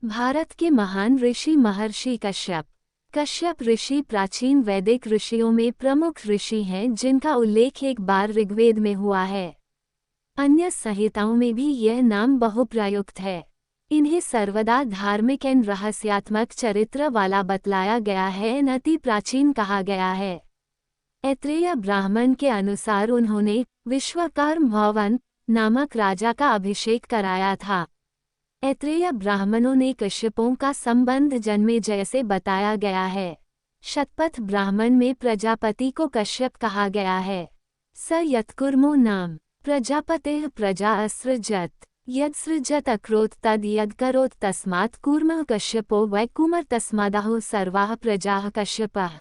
भारत के महान ऋषि महर्षि कश्यप। कश्यप ऋषि प्राचीन वैदिक ऋषियों में प्रमुख ऋषि हैं जिनका उल्लेख एक बार ऋग्वेद में हुआ है। अन्य संहिताओं में भी यह नाम बहुप्रयुक्त है। इन्हें सर्वदा धार्मिक एवं रहस्यात्मक चरित्र वाला बतलाया गया है एवं अति प्राचीन कहा गया है। ऐत्रेय ब्राह्मण के अनुसार उन्होंने विश्वकर्म नामक राजा का अभिषेक कराया था। ऐत्रेय ब्राह्मणों ने कश्यपों का संबंध जन्मेजय से बताया गया है। शतपथ ब्राह्मण में प्रजापति को कश्यप कहा गया है। स यत्कुर्मो नाम प्रजापतेः प्रजा असृजत यत्सृजत अक्रोत तद यद्करोत् तस्मात् कूर्मः कश्यपो वै कुमर तस्मादहो सर्वाः प्रजाः कश्यपः।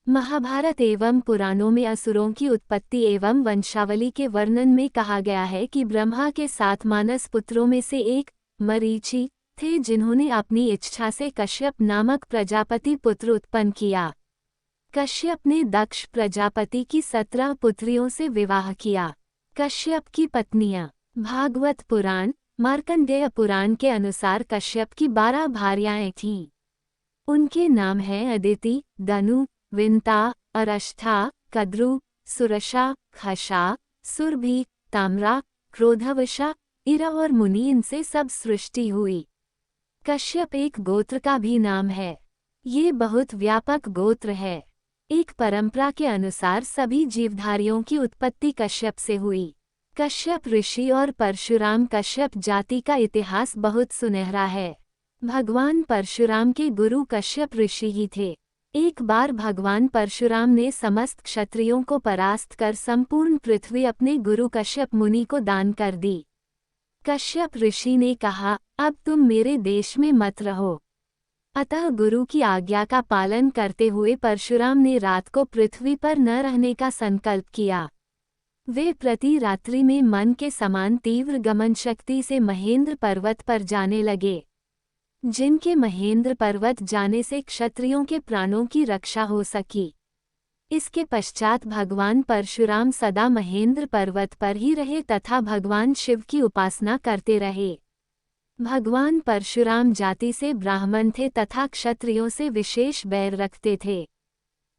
महाभारत एवं पुराणों में असुरों की उत्पत्ति एवं वंशावली के वर्णन में कहा गया है कि ब्रह्मा के 7 मानस पुत्रों में से एक मरीचि थे जिन्होंने अपनी इच्छा से कश्यप नामक प्रजापति पुत्र उत्पन्न किया। कश्यप ने दक्ष प्रजापति की 17 पुत्रियों से विवाह किया। कश्यप की पत्नियां भागवत पुराण मार्कंडेय पुराण के अनुसार कश्यप की 12 भार्याएं थीं। उनके नाम हैं अदिति, दनु, विंता, अरष्ठा, कद्रु, सुरशा, खशा, सुरभि, ताम्रा, क्रोधवशा, इरा और मुनि। इनसे सब सृष्टि हुई। कश्यप एक गोत्र का भी नाम है। ये बहुत व्यापक गोत्र है। एक परंपरा के अनुसार सभी जीवधारियों की उत्पत्ति कश्यप से हुई। कश्यप ऋषि और परशुराम कश्यप जाति का इतिहास बहुत सुनहरा है। भगवान परशुराम के गुरु कश्यप ऋषि ही थे। एक बार भगवान परशुराम ने समस्त क्षत्रियों को परास्त कर संपूर्ण पृथ्वी अपने गुरु कश्यप मुनि को दान कर दी। कश्यप ऋषि ने कहा, अब तुम मेरे देश में मत रहो। अतः गुरु की आज्ञा का पालन करते हुए परशुराम ने रात को पृथ्वी पर न रहने का संकल्प किया। वे प्रति रात्रि में मन के समान तीव्र गमन शक्ति से महेंद्र पर्वत पर जाने लगे। जिनके महेंद्र पर्वत जाने से क्षत्रियों के प्राणों की रक्षा हो सकी। इसके पश्चात भगवान परशुराम सदा महेंद्र पर्वत पर ही रहे तथा भगवान शिव की उपासना करते रहे। भगवान परशुराम जाति से ब्राह्मण थे तथा क्षत्रियों से विशेष बैर रखते थे।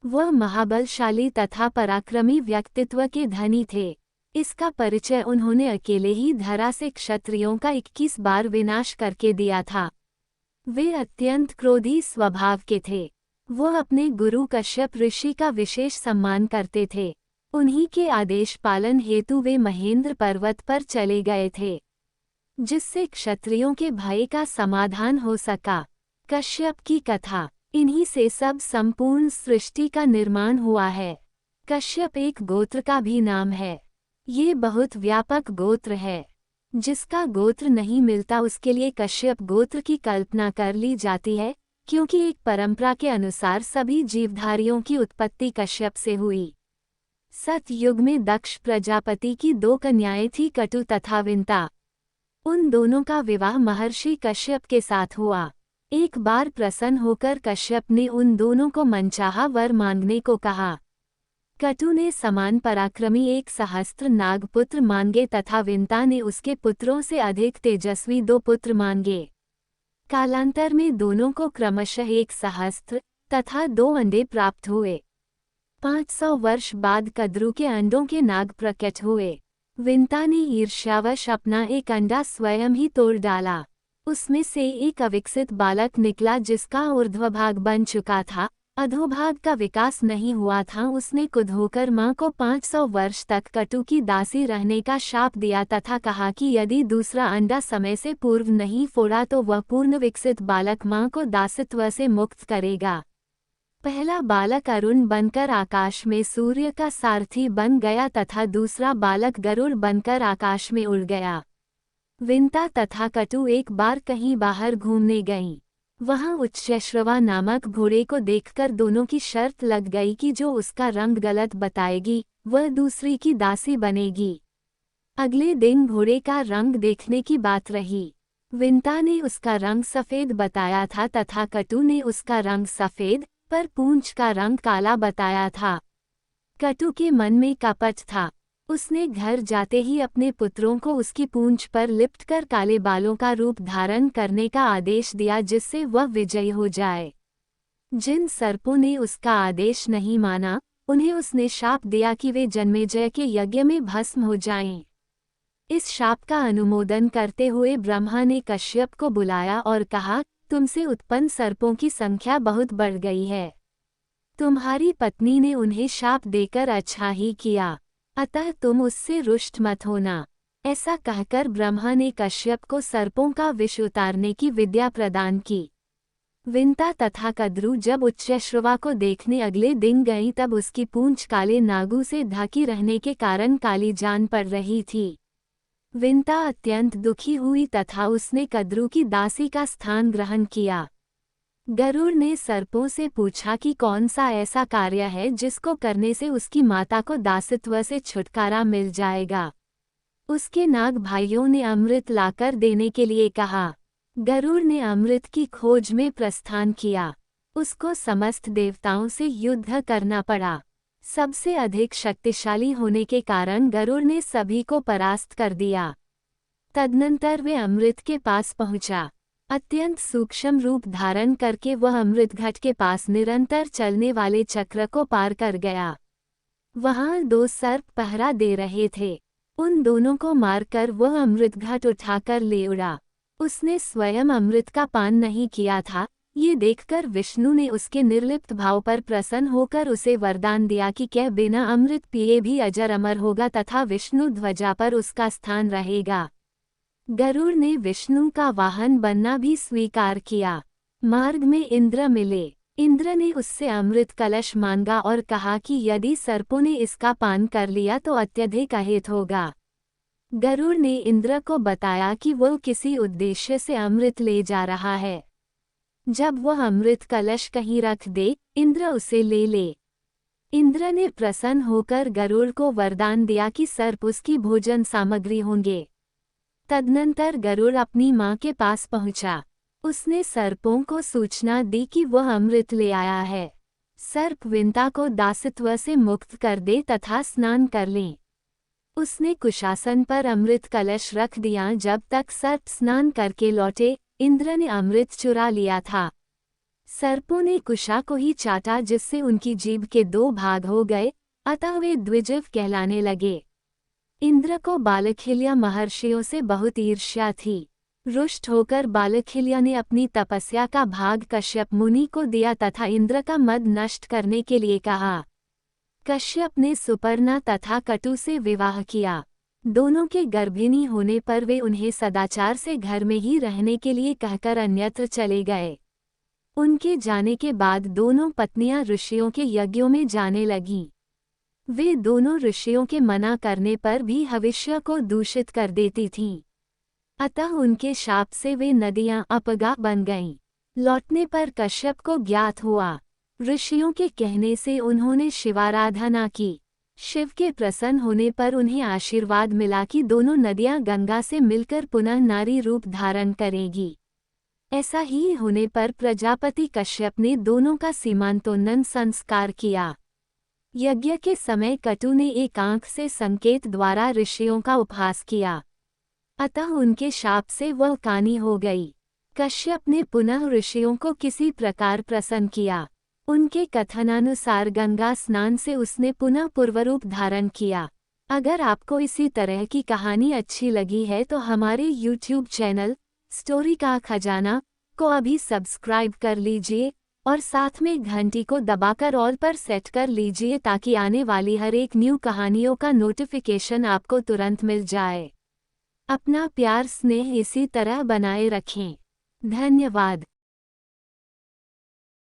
वह महाबलशाली तथा पराक्रमी व्यक्तित्व के धनी थे। इसका परिचय उन्होंने अकेले ही धरा से क्षत्रियों का 21 बार विनाश करके दिया था। वे अत्यंत क्रोधी स्वभाव के थे। वह अपने गुरु कश्यप ऋषि का विशेष सम्मान करते थे। उन्हीं के आदेश पालन हेतु वे महेंद्र पर्वत पर चले गए थे, जिससे क्षत्रियों के भय का समाधान हो सका। कश्यप की कथा। इन्हीं से सब संपूर्ण सृष्टि का निर्माण हुआ है। कश्यप एक गोत्र का भी नाम है। ये बहुत व्यापक गोत्र है। जिसका गोत्र नहीं मिलता उसके लिए कश्यप गोत्र की कल्पना कर ली जाती है, क्योंकि एक परंपरा के अनुसार सभी जीवधारियों की उत्पत्ति कश्यप से हुई। सतयुग में दक्ष प्रजापति की 2 कन्याएं थीं, कटु तथा विंता। उन दोनों का विवाह महर्षि कश्यप के साथ हुआ। एक बार प्रसन्न होकर कश्यप ने उन दोनों को मनचाहा वर मांगने को कहा। कटु ने समान पराक्रमी 1 सहस्त्र नागपुत्र मांगे तथा विंता ने उसके पुत्रों से अधिक तेजस्वी 2 पुत्र मांगे। कालांतर में दोनों को क्रमशः 1 सहस्त्र तथा 2 अंडे प्राप्त हुए। 500 वर्ष बाद कद्रु के अंडों के नाग प्रकट हुए। विंता ने ईर्ष्यावश अपना एक अंडा स्वयं ही तोड़ डाला। उसमें से एक अविकसित बालक निकला जिसका ऊर्ध्वभाग बन चुका था, अधोभाग का विकास नहीं हुआ था। उसने क्रुद्ध होकर मां को 500 वर्ष तक कटु की दासी रहने का शाप दिया तथा कहा कि यदि दूसरा अंडा समय से पूर्व नहीं फोड़ा तो वह पूर्ण विकसित बालक मां को दासित्व से मुक्त करेगा। पहला बालक अरुण बनकर आकाश में सूर्य का सारथी बन गया तथा दूसरा बालक गरुड़ बनकर आकाश में उड़ गया। विंता तथा कटु एक बार कहीं बाहर घूमने गईं। वहां उच्चश्रवा नामक घोड़े को देखकर दोनों की शर्त लग गई कि जो उसका रंग गलत बताएगी वह दूसरी की दासी बनेगी। अगले दिन घोड़े का रंग देखने की बात रही। विंता ने उसका रंग सफ़ेद बताया था तथा कटु ने उसका रंग सफ़ेद पर पूंछ का रंग काला बताया था। कटु के मन में कपट था। उसने घर जाते ही अपने पुत्रों को उसकी पूंछ पर लिपटकर काले बालों का रूप धारण करने का आदेश दिया जिससे वह विजयी हो जाए। जिन सर्पों ने उसका आदेश नहीं माना, उन्हें उसने शाप दिया कि वे जन्मेजय के यज्ञ में भस्म हो जाएं। इस शाप का अनुमोदन करते हुए ब्रह्मा ने कश्यप को बुलाया और कहा, तुमसे उत्पन्न सर्पों की संख्या बहुत बढ़ गई है। तुम्हारी पत्नी ने उन्हें शाप देकर अच्छा ही किया, अतः तुम उससे रुष्ट मत होना। ऐसा कहकर ब्रह्मा ने कश्यप को सर्पों का विष उतारने की विद्या प्रदान की। विंता तथा कद्रू जब उच्चश्रवा को देखने अगले दिन गईं तब उसकी पूंछ काले नागों से ढकी रहने के कारण काली जान पड़ रही थी। विंता अत्यंत दुखी हुई तथा उसने कद्रू की दासी का स्थान ग्रहण किया। गरुड़ ने सर्पों से पूछा कि कौन सा ऐसा कार्य है जिसको करने से उसकी माता को दासित्व से छुटकारा मिल जाएगा। उसके नाग भाइयों ने अमृत लाकर देने के लिए कहा। गरुड़ ने अमृत की खोज में प्रस्थान किया। उसको समस्त देवताओं से युद्ध करना पड़ा। सबसे अधिक शक्तिशाली होने के कारण गरुड़ ने सभी को परास्त कर दिया। तदनंतर वे अमृत के पास पहुंचा। अत्यंत सूक्ष्म रूप धारण करके वह अमृत घट के पास निरंतर चलने वाले चक्र को पार कर गया। वहां 2 सर्प पहरा दे रहे थे। उन दोनों को मारकर वह अमृत घट उठाकर ले उड़ा। उसने स्वयं अमृत का पान नहीं किया था। ये देखकर विष्णु ने उसके निर्लिप्त भाव पर प्रसन्न होकर उसे वरदान दिया कि क्या बिना अमृत पिए भी अजर अमर होगा तथा विष्णु ध्वजा पर उसका स्थान रहेगा। गरुड़ ने विष्णु का वाहन बनना भी स्वीकार किया। मार्ग में इंद्र मिले। इंद्र ने उससे अमृत कलश मांगा और कहा कि यदि सर्पों ने इसका पान कर लिया तो अत्यधिक अहित होगा। गरुड़ ने इंद्र को बताया कि वह किसी उद्देश्य से अमृत ले जा रहा है। जब वह अमृत कलश कहीं रख दे, इंद्र उसे ले ले। इंद्र ने प्रसन्न होकर गरुड़ को वरदान दिया कि सर्प उसकी भोजन सामग्री होंगे। तदनंतर गरुड़ अपनी मां के पास पहुंचा। उसने सर्पों को सूचना दी कि वह अमृत ले आया है। सर्प विंता को दासित्व से मुक्त कर दे तथा स्नान कर लें। उसने कुशासन पर अमृत कलश रख दिया। जब तक सर्प स्नान करके लौटे, इंद्र ने अमृत चुरा लिया था। सर्पों ने कुशा को ही चाटा जिससे उनकी जीभ के 2 भाग हो गए, अतः वे द्विजिह्व कहलाने लगे। इंद्र को बालखिल्या महर्षियों से बहुत ईर्ष्या थी। रुष्ट होकर बालखिल्या ने अपनी तपस्या का भाग कश्यप मुनि को दिया तथा इंद्र का मद नष्ट करने के लिए कहा। कश्यप ने सुपर्णा तथा कटु से विवाह किया। दोनों के गर्भिणी होने पर वे उन्हें सदाचार से घर में ही रहने के लिए कहकर अन्यत्र चले गए। उनके जाने के बाद दोनों पत्नियां ऋषियों के यज्ञों में जाने लगीं। वे दोनों ऋषियों के मना करने पर भी हविष्य को दूषित कर देती थीं। अतः उनके शाप से वे नदियां अपगा बन गईं। लौटने पर कश्यप को ज्ञात हुआ। ऋषियों के कहने से उन्होंने शिवाराधना की। शिव के प्रसन्न होने पर उन्हें आशीर्वाद मिला कि दोनों नदियां गंगा से मिलकर पुनः नारी रूप धारण करेगी। ऐसा ही होने पर प्रजापति कश्यप ने दोनों का सीमांतोन्नयन संस्कार किया। यज्ञ के समय कटु ने एक आंख से संकेत द्वारा ऋषियों का उपहास किया, अतः उनके शाप से वह कानी हो गई। कश्यप ने पुनः ऋषियों को किसी प्रकार प्रसन्न किया। उनके कथनानुसार गंगा स्नान से उसने पुनः पूर्वरूप धारण किया। अगर आपको इसी तरह की कहानी अच्छी लगी है तो हमारे YouTube चैनल स्टोरी का खजाना को अभी सब्सक्राइब कर लीजिए और साथ में घंटी को दबाकर ऑल पर सेट कर लीजिए ताकि आने वाली हर एक न्यू कहानियों का नोटिफिकेशन आपको तुरंत मिल जाए। अपना प्यार स्नेह इसी तरह बनाए रखें। धन्यवाद।